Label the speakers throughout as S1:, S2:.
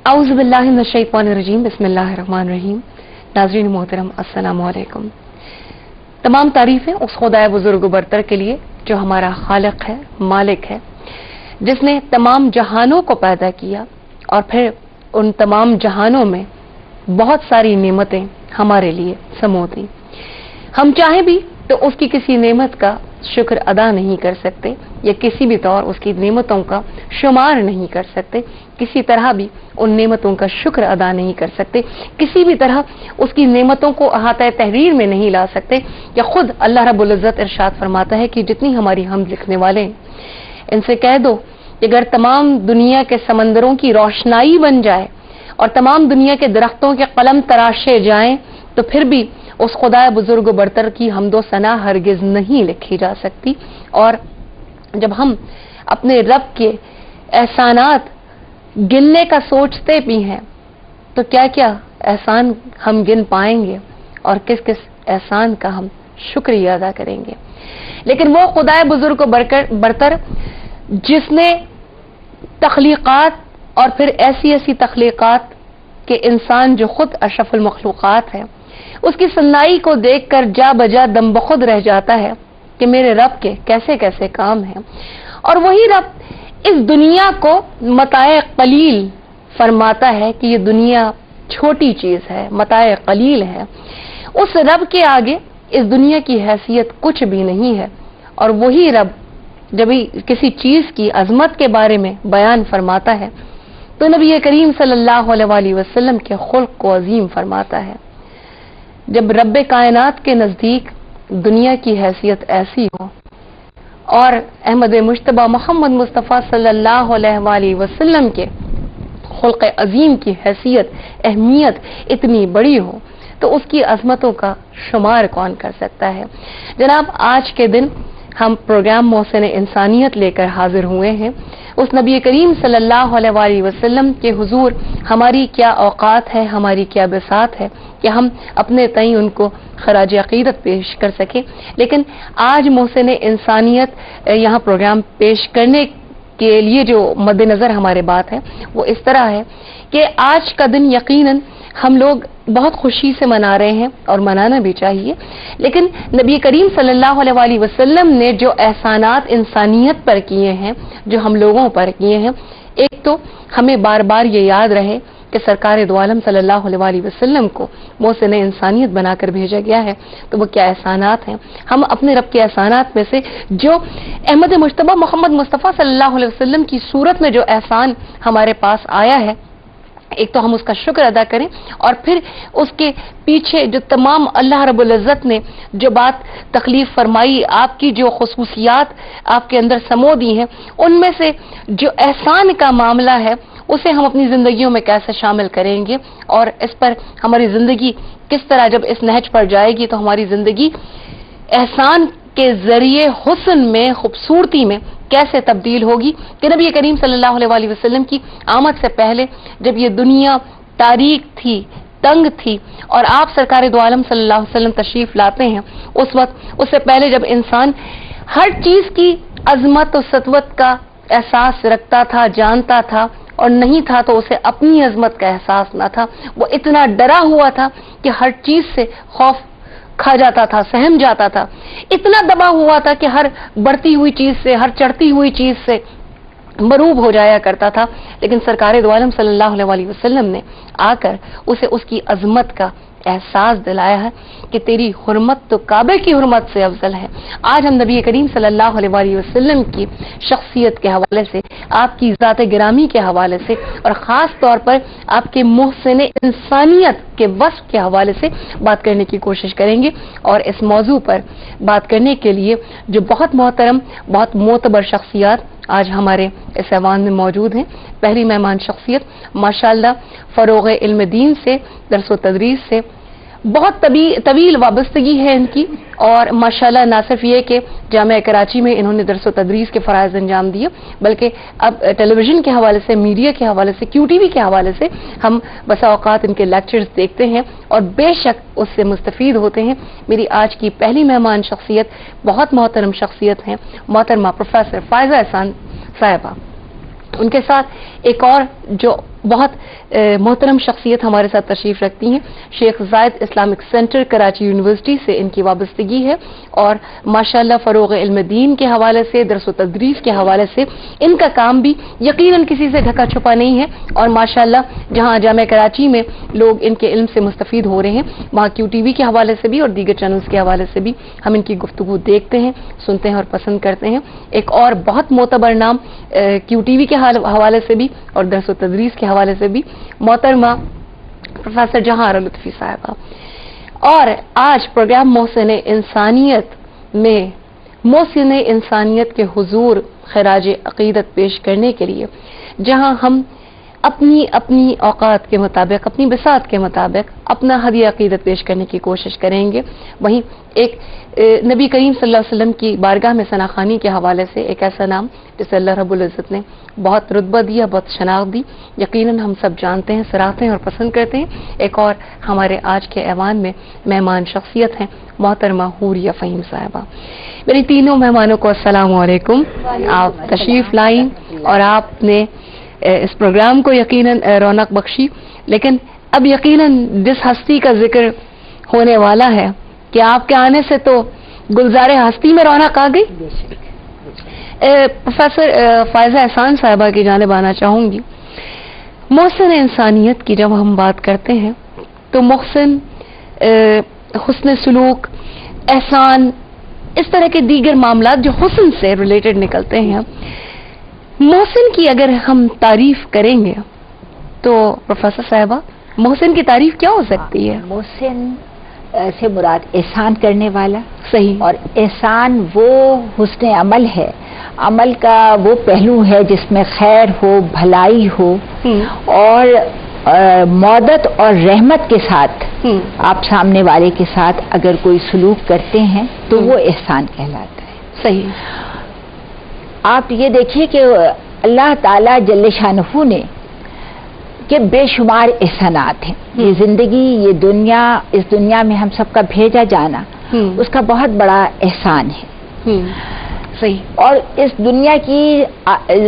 S1: اعوذ باللہ من الشیطان الرجیم، بسم اللہ الرحمن الرحیم۔ ناظرین محترم، السلام علیکم۔ تمام تعریفیں اس خدائے بزرگ و برتر کے لیے جو ہمارا خالق ہے، مالک ہے، جس نے تمام جہانوں کو پیدا کیا اور پھر ان تمام جہانوں میں بہت ساری نعمتیں ہمارے لیے سمو دیں۔ ہم چاہیں بھی تو اس کی کسی نعمت کا شکر ادا نہیں کر سکتے یا کسی بھی طور اس کی نعمتوں کا شمار نہیں کر سکتے، کسی طرح بھی ان نعمتوں کا شکر ادا نہیں کر سکتے، کسی بھی طرح اس کی نعمتوں کو احاطہ تحریر میں نہیں لا سکتے۔ یا خود اللہ رب العزت ارشاد فرماتا ہے کہ جتنی ہماری حمد لکھنے والے ہیں ان سے کہہ دو کہ اگر تمام دنیا کے سمندروں کی روشنائی بن جائے اور تمام دنیا کے درختوں کے قلم تراشے جائیں تو پھر بھی اس خدا بزرگ و برتر کی حمد و ثنا ہرگز نہیں لکھی جا سکتی۔ اور جب ہم اپنے رب کے احسانات گننے کا سوچتے بھی ہیں تو کیا کیا احسان ہم گن پائیں گے اور کس کس احسان کا ہم شکریہ ادا کریں گے۔ لیکن وہ خدا بزرگ و برتر جس نے تخلیقات اور پھر ایسی ایسی تخلیقات کہ انسان جو خود اشرف المخلوقات ہے، اس کی صنائی کو دیکھ کر جا بجا دم بخود رہ جاتا ہے کہ میرے رب کے کیسے کیسے کام ہیں۔ اور وہی رب اس دنیا کو متاع قلیل فرماتا ہے کہ یہ دنیا چھوٹی چیز ہے، متاع قلیل ہے۔ اس رب کے آگے اس دنیا کی حیثیت کچھ بھی نہیں ہے۔ اور وہی رب جب کسی چیز کی عظمت کے بارے میں بیان فرماتا ہے تو نبی کریم صلی اللہ علیہ وسلم کے خلق کو عظیم فرماتا ہے۔ جب رب کائنات کے نزدیک دنیا کی حیثیت ایسی ہو اور احمد مجتبی محمد مصطفیٰ صلی اللہ علیہ وسلم کے خلق عظیم کی حیثیت، اہمیت اتنی بڑی ہو تو اس کی عظمتوں کا شمار کون کر سکتا ہے۔ جناب، آج کے دن ہم پروگرام محسن-e-انسانیت لے کر حاضر ہوئے ہیں۔ اس نبی کریم صلی اللہ علیہ وسلم کے حضور ہماری کیا اوقات ہے، ہماری کیا بساط ہے کہ ہم اپنے تئیں ان کو خراج عقیدت پیش کر سکیں۔ لیکن آج محسن-e-انسانیت یہاں پروگرام پیش کرنے کے لیے جو مد نظر ہمارے بات ہے وہ اس طرح ہے کہ آج کا دن یقیناً ہم لوگ بہت خوشی سے منا رہے ہیں اور منانا بھی چاہیے، لیکن نبی کریم صلی اللہ علیہ وسلم نے جو احسانات انسانیت پر کیے ہیں، جو ہم لوگوں پر کیے ہیں، ایک تو ہمیں بار بار یہ یاد رہے کہ سرکار دو عالم صلی اللہ علیہ وسلم کو محسن-e-انسانیت بنا کر بھیجا گیا ہے، تو وہ کیا احسانات ہیں۔ ہم اپنے رب کے احسانات میں سے جو احمد مجتبی محمد مصطفیٰ صلی اللہ علیہ وسلم کی صورت میں جو احسان ہمارے پاس آیا ہے، ایک تو ہم اس کا شکر ادا کریں اور پھر اس کے پیچھے جو تمام اللہ رب العزت نے جو بات تخلیق فرمائی، آپ کی جو خصوصیات آپ کے اندر سمو دی ہیں، ان میں سے جو احسان کا معاملہ ہے اسے ہم اپنی زندگیوں میں کیسے شامل کریں گے اور اس پر ہماری زندگی کس طرح جب اس نہج پر جائے گی تو ہماری زندگی احسان کے ذریعے حسن میں، خوبصورتی میں کیسے تبدیل ہوگی کہ نبی کریم صلی اللہ علیہ وسلم کی آمد سے پہلے جب یہ دنیا تاریک تھی، تنگ تھی اور آپ سرکار دو عالم صلی اللہ علیہ وسلم تشریف لاتے ہیں، اس وقت اس سے پہلے جب انسان ہر چیز کی عظمت و سطوت کا احساس رکھتا تھا، جانتا تھا اور نہیں تھا تو اسے اپنی عظمت کا احساس نہ تھا، وہ اتنا ڈرا ہوا تھا کہ ہر چیز سے خوف کھا جاتا تھا، سہم جاتا تھا، اتنا دبا ہوا تھا کہ ہر بڑھتی ہوئی چیز سے، ہر چڑھتی ہوئی چیز سے مروب ہو جایا کرتا تھا۔ لیکن سرکار دو عالم صلی اللہ علیہ وسلم نے آ کر اسے اس کی عظمت کا احساس دلایا ہے کہ تیری حرمت تو کعبے کی حرمت سے افضل ہے۔ آج ہم نبی کریم صلی اللہ علیہ وسلم کی شخصیت کے حوالے سے، آپ کی ذات گرامی کے حوالے سے اور خاص طور پر آپ کے محسن-e-انسانیت کے وصف کے حوالے سے بات کرنے کی کوشش کریں گے۔ اور اس موضوع پر بات کرنے کے لیے جو بہت محترم، بہت معتبر شخصیات آج ہمارے اس ایوان میں موجود ہیں، پہلی مہمان شخصیت ماشاءاللہ فروغ علم دین سے، درس و تدریس سے بہت طویل وابستگی ہے ان کی، اور ماشاءاللہ نہ صرف یہ کہ جامعہ کراچی میں انہوں نے درس و تدریس کے فرائض انجام دیے، بلکہ اب ٹیلی ویژن کے حوالے سے، میڈیا کے حوالے سے، QTV کے حوالے سے ہم بسا اوقات ان کے لیکچرز دیکھتے ہیں اور بے شک اس سے مستفید ہوتے ہیں۔ میری آج کی پہلی مہمان شخصیت بہت محترم شخصیت ہیں، محترمہ پروفیسر فائزہ احسان صاحبہ۔ ان کے ساتھ ایک اور جو بہت محترم شخصیت ہمارے ساتھ تشریف رکھتی ہیں. شیخ زائد اسلامک سینٹر کراچی یونیورسٹی سے ان کی وابستگی ہے اور ماشاءاللہ فروغ علم دین کے حوالے سے، درس و تدریس کے حوالے سے ان کا کام بھی یقیناً کسی سے ڈھکا چھپا نہیں ہے. اور ماشاءاللہ جہاں جامعہ کراچی میں لوگ ان کے علم سے مستفید ہو رہے ہیں، وہاں QTV کے حوالے سے بھی اور دیگر چینلز کے حوالے سے بھی ہم ان کی گفتگو دیکھتے ہیں، سنتے ہیں اور پسند کرتے ہیں. ایک اور بہت معتبر نام QTV کے حوالے سے بھی اور درس و تدریس کے حوالے سے بھی محترمہ پروفیسر جہاںآرالطفی صاحبہ. اور آج پروگرام محسن انسانیت میں محسن انسانیت کے حضور خراج عقیدت پیش کرنے کے لیے جہاں ہم اپنی اوقات کے مطابق، اپنی بساط کے مطابق اپنا ہدیہ عقیدت پیش کرنے کی کوشش کریں گے، وہیں ایک نبی کریم صلی اللہ علیہ وسلم کی بارگاہ میں ثناخوانی کے حوالے سے ایک ایسا نام جسے اللہ رب العزت نے بہت رتبہ دیا، بہت شناخت دی، یقیناً ہم سب جانتے ہیں، سراہتے ہیں اور پسند کرتے ہیں. ایک اور ہمارے آج کے ایوان میں مہمان شخصیت ہیں محترمہ حوریہ فہیم صاحبہ. میری تینوں مہمانوں کو السلام علیکم. آپ تشریف لائیں اور آپ نے اس پروگرام کو یقیناً رونق بخشی، لیکن اب یقیناً جس ہستی کا ذکر ہونے والا ہے کہ آپ کے آنے سے تو گلزار ہستی میں رونق آ گئی. پروفیسر فائزہ احسان صاحبہ کی جانب آنا چاہوں گی. محسن انسانیت کی جب ہم بات کرتے ہیں تو محسن حسن سلوک، احسان، اس طرح کے دیگر معاملات جو حسن سے ریلیٹڈ نکلتے ہیں، محسن کی اگر ہم تعریف کریں گے تو پروفیسر صاحبہ محسن کی تعریف کیا ہو سکتی ہے؟
S2: محسن سے مراد احسان کرنے والا.
S1: صحیح.
S2: اور احسان وہ حسن عمل ہے، عمل کا وہ پہلو ہے جس میں خیر ہو، بھلائی ہو اور مودت اور رحمت کے ساتھ آپ سامنے والے کے ساتھ اگر کوئی سلوک کرتے ہیں تو وہ احسان کہلاتا ہے.
S1: صحیح.
S2: آپ یہ دیکھیے کہ اللہ تعالی جل شانہ نے کہ بے شمار احسانات ہیں. یہ زندگی، یہ دنیا، اس دنیا میں ہم سب کا بھیجا جانا اس کا بہت بڑا احسان ہے.
S1: صحیح. اور
S2: اس دنیا کی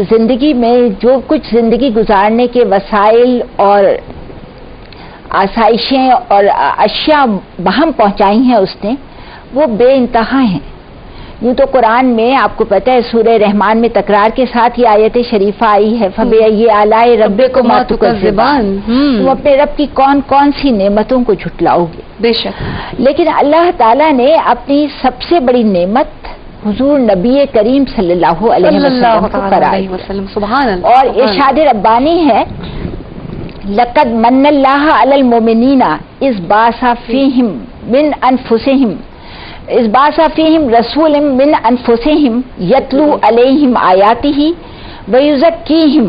S2: زندگی میں جو کچھ زندگی گزارنے کے وسائل اور آسائشیں اور اشیاء بہم پہنچائی ہیں اس نے، وہ بے انتہا ہیں. یوں تو قرآن میں آپ کو پتہ ہے سورہ رحمان میں تکرار کے ساتھ یہ آیت شریفہ آئی ہے، فَبِأَيِّ آلَاءِ رَبِّكُمَا تُكَذِّبَانِ. تم اپنے رب کی کون کون سی نعمتوں کو جھٹلاؤ گے.
S1: بے شک.
S2: لیکن اللہ تعالیٰ نے اپنی سب سے بڑی نعمت حضور نبی کریم صلی اللہ علیہ وسلم کو قرار دیا.
S1: سبحان اللہ.
S2: اور ارشاد ربانی ہے لَقَدْ مَنَّ اللَّهُ عَلَى الْمُؤْمِنِينَ إِذْ بَعَثَ فِيهِمْ مِنْ أَنفُسِهِمْ اس باسا فیہم رسول من انفسہم یتلو علیہم آیاتہ ویزکیہم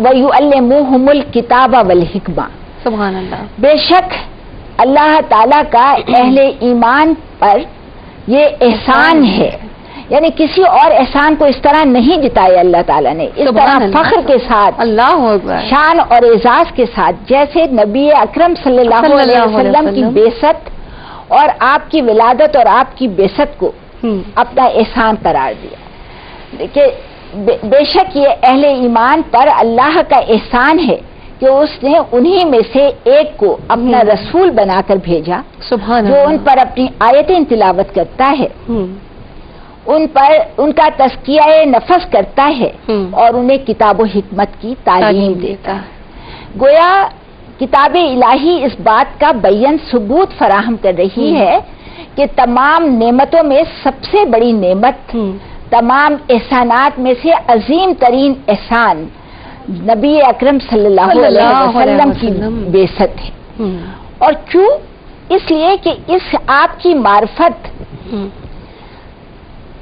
S2: ویعلموہم الکتاب والحکمہ.
S1: سبحان اللہ.
S2: بے شک اللہ تعالیٰ کا اہل ایمان پر یہ احسان ہے، یعنی کسی اور احسان کو اس طرح نہیں جتایا اللہ تعالیٰ نے، اس طرح فخر کے ساتھ،
S1: اللہ اکبر،
S2: شان اور اعزاز کے ساتھ، جیسے نبی اکرم صلی اللہ علیہ وسلم کی بعثت اور آپ کی ولادت اور آپ کی بعثت کو اپنا احسان قرار دیا. کہ بے شک یہ اہل ایمان پر اللہ کا احسان ہے کہ اس نے انہی میں سے ایک کو اپنا رسول بنا کر بھیجا،
S1: سبحان
S2: جو ان پر اپنی آیتیں تلاوت کرتا ہے، ان پر ان کا تزکیہ نفس کرتا ہے اور انہیں کتاب و حکمت کی تعلیم دیتا ہے. گویا کتاب الہی اس بات کا بیان ثبوت فراہم کر رہی ہے کہ تمام نعمتوں میں سب سے بڑی نعمت، تمام احسانات میں سے عظیم ترین احسان نبی اکرم صلی اللہ علیہ وسلم کی بعثت ہے. اور کیوں؟ اس لیے کہ اس آپ کی معرفت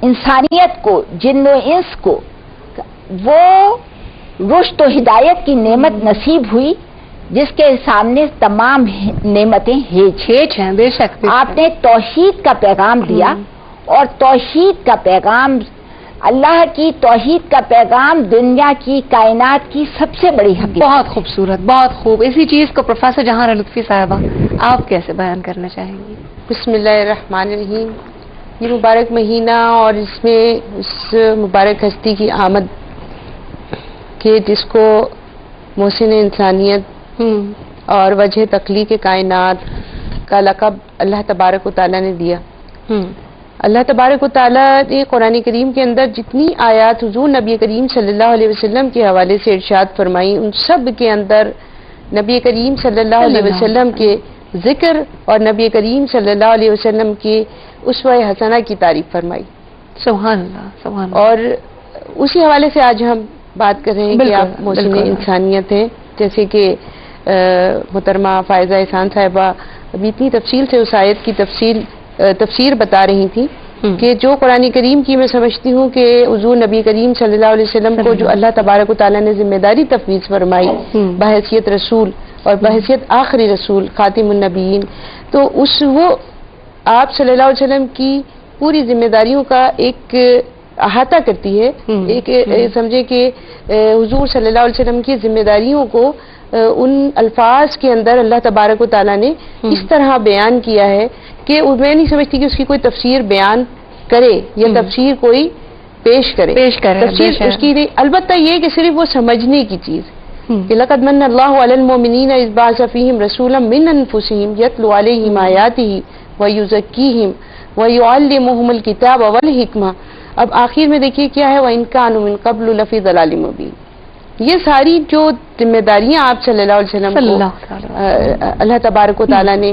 S2: انسانیت کو، جن و انس کو وہ رشد و ہدایت کی نعمت نصیب ہوئی جس کے سامنے تمام نعمتیں ہیچ
S1: ہیں. بے شک.
S2: آپ نے توحید کا پیغام دیا اور توحید کا پیغام، اللہ کی توحید کا پیغام دنیا کی، کائنات کی سب سے بڑی حقیقت.
S1: بہت خوبصورت، بہت خوب. اسی چیز کو پروفیسر جہاںآرالطفی صاحبہ آپ کیسے بیان کرنا چاہیں گی؟
S3: بسم اللہ الرحمن الرحیم. یہ مبارک مہینہ اور اس میں اس مبارک ہستی کی آمد کہ جس کو محسن-e-انسانیت اور وجہ تخلیق کائنات کا لقب اللہ تبارک و تعالیٰ نے دیا. اللہ تبارک و تعالیٰ نے قرآن کریم کے اندر جتنی آیات حضور نبی کریم صلی اللہ علیہ وسلم کے حوالے سے ارشاد فرمائی، ان سب کے اندر نبی کریم صلی اللہ علیہ وسلم کے ذکر اور نبی کریم صلی اللہ علیہ وسلم کے اسوہ حسنہ کی تعریف فرمائی.
S1: سبحان اللہ، سبحان اللہ.
S3: اور اسی حوالے سے آج ہم بات کر رہے ہیں کہ آپ محسن انسانیت ہیں. جیسے کہ محترمہ فائزہ احسان صاحبہ ابھی اتنی تفصیل سے اس آیت کی تفسیر بتا رہی تھی کہ جو قرآن کریم کی میں سمجھتی ہوں کہ حضور نبی کریم صلی اللہ علیہ وسلم کو جو اللہ تبارک و تعالیٰ نے ذمہ داری تفویض فرمائی بحیثیت رسول اور بحیثیت آخری رسول خاتم النبیین، تو وہ آپ صلی اللہ علیہ وسلم کی پوری ذمہ داریوں کا ایک احاطہ کرتی ہے. ایک سمجھے کہ حضور صلی اللہ علیہ وسلم کی ذمہ داریوں کو ان الفاظ کے اندر اللہ تبارک و تعالیٰ نے اس طرح بیان کیا ہے کہ میں نہیں سمجھتی کہ اس کی کوئی تفسیر بیان کرے یا تفسیر کوئی پیش کرے. تفسیر اس کی نہیں، البتہ یہ کہ صرف وہ سمجھنے کی چیز کہ لقد من اللہ علی المؤمنین اذ بعث فیہم رسولا من انفسہم یتلو علیہم آیاتہ ویزکیہم ویعلمہم الکتاب والحکمہ. اب آخر میں دیکھیے کیا ہے، وَإِن كَانُوا مِن قَبْلُ لَفِي ضَلَالٍ مُبِينٍ. یہ ساری جو ذمہ داریاں آپ صلی اللہ علیہ وسلم کو اللہ تبارک و تعالیٰ نے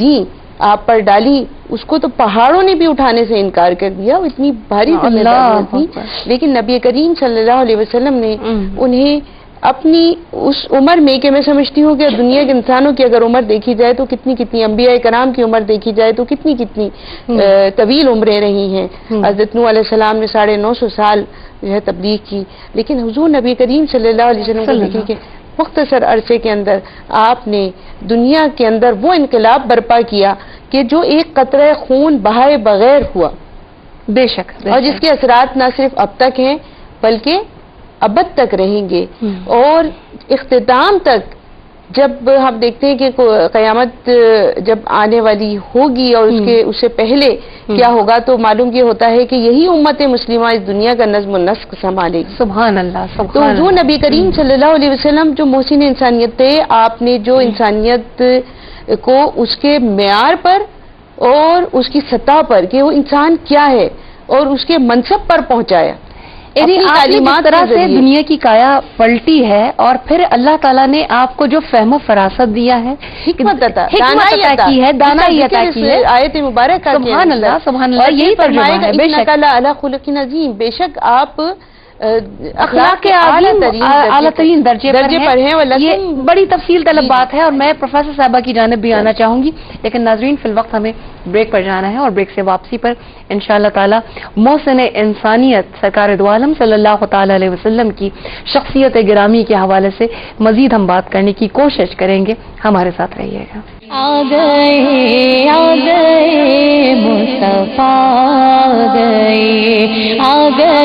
S3: دیں، آپ پر ڈالی، اس کو تو پہاڑوں نے بھی اٹھانے سے انکار کر دیا. وہ اتنی بھاری ذمہ داریاں تھیں، لیکن نبی کریم صلی اللہ علیہ وسلم نے انہیں اپنی اس عمر میں، کہ میں سمجھتی ہوں کہ دنیا کے انسانوں کی اگر عمر دیکھی جائے تو کتنی انبیاء کرام کی عمر دیکھی جائے تو کتنی طویل عمریں رہی ہیں. حضرت نوح علیہ السلام نے 950 سال جو ہے تبلیغ کی، لیکن حضور نبی کریم صلی اللہ علیہ وسلم کو دیکھیں کہ مختصر عرصے کے اندر آپ نے دنیا کے اندر وہ انقلاب برپا کیا کہ جو ایک قطرہ خون بہائے بغیر ہوا،
S1: بے شک،
S3: اور جس کے اثرات نہ صرف اب تک ہیں بلکہ ابد تک رہیں گے. اور اختتام تک جب ہم دیکھتے ہیں کہ قیامت جب آنے والی ہوگی اور اس سے پہلے کیا ہوگا، تو معلوم یہ ہوتا ہے کہ یہی امت مسلمہ اس دنیا کا نظم و نسق سنبھالے گی.
S1: سبحان اللہ.
S3: تو حضور نبی کریم صلی اللہ علیہ وسلم جو محسن انسانیت تھے، آپ نے جو انسانیت کو اس کے معیار پر اور اس کی سطح پر کہ وہ انسان کیا ہے اور اس کے منصب پر پہنچایا.
S1: تعلیمات طرح سے دنیا کی کایا پلٹی ہے، اور پھر اللہ تعالیٰ نے آپ کو جو فہم و فراست دیا ہے،
S3: حکمت عطا
S1: کی ہے، دانائی عطا کی ہے.
S3: آیت مبارکہ
S1: سبحان اللہ، سبحان اللہ. یہی ترجمہ ہے. بے شک
S3: علی خلق عظیم، بے شک آپ
S1: اخلاق کے اعلیٰ ترین درجے پر ہیں. یہ بڑی تفصیل طلب بات ہے اور میں پروفیسر صاحبہ کی جانب بھی آنا چاہوں گی، لیکن ناظرین فی الوقت ہمیں بریک پر جانا ہے، اور بریک سے واپسی پر انشاءاللہ تعالی محسن انسانیت سرکار دو عالم صلی اللہ تعالی علیہ وسلم کی شخصیت گرامی کے حوالے سے مزید ہم بات کرنے کی کوشش کریں گے. ہمارے ساتھ رہیے گا.
S4: آ گئے مصطفیٰ آ گئے